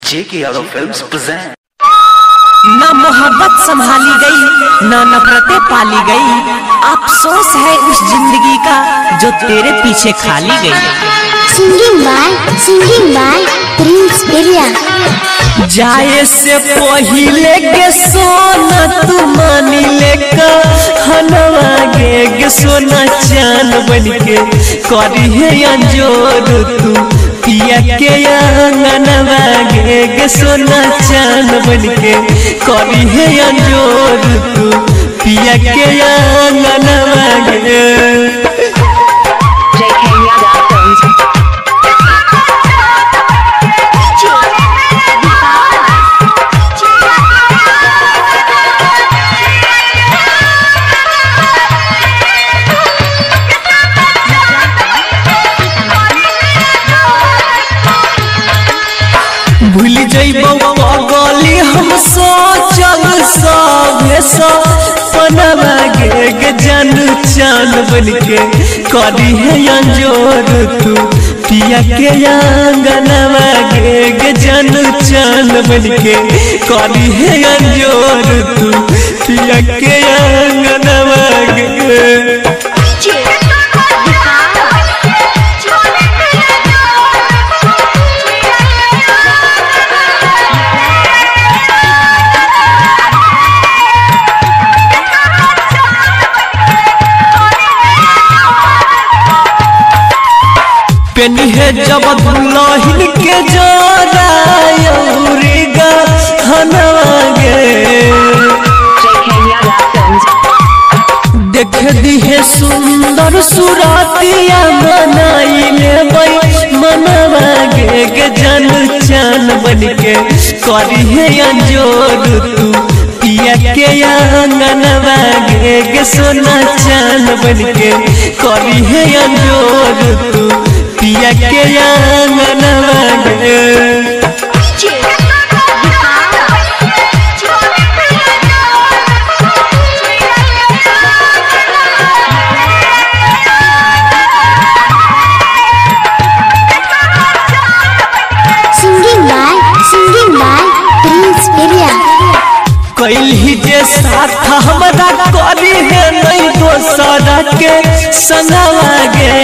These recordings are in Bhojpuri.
जेके यादव फिल्म्स प्रेजेंट। ना मोहब्बत संभाली गई ना नफरतें पाली गई, अफसोस है उस जिंदगी का जो तेरे पीछे खाली गई। सिंगिंग बाय प्रिंस बिरिया। जाए से पहिले के सोना तू मानी लेका हनवा गे सोना चान बन के करी है अंजोर तू पिया के अंगनवा गे सोना चान बन के करी है अंजोर तू पिया के अंगनवा गे। भूल जइबो पगली हम सोचल सब पनवा गे जान चान बन के करी है अंजोर तू पिया के अंगनवा गे जान चान बन के करी है अंजोर तू पिया के अंगनवा गे। पेनी है जब दुल्हन के जोड़ा हनवा गे देख दी है सुंदर सुरातिया मनाई ले मनवा गे जन चान बन के करी है अंजोर तू पिया के अंगनवा गे सोना चान बन के करी है अंजोर तू पिया के अंगनवा गे। सिंगिंग बाय प्रिंस बिरिया। कैल ही जे साथ हमरा करी है नहीं दोसरा के संगवा गे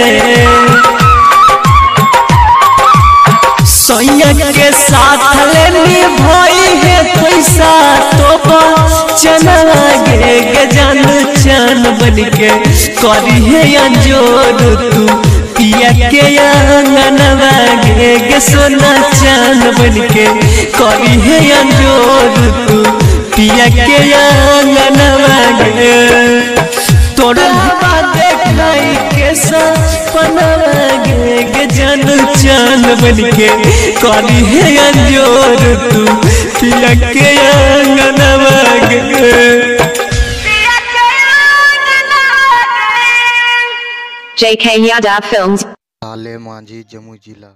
सैया के साथ लेनी भई है पैसा तो चनवा गे जान चान बन के करी है अंजोर तू पिया के अंगनवा गे सोना चान बन के करी है अंजोर तू पिया के अंगनवा गे। तोड़ा देखलाई के सपनवा गे जान चान बन के करी है अंजोर तू पिया के अंगनवा गे। JK Yadav Films। साले मांझी जमुई जिला।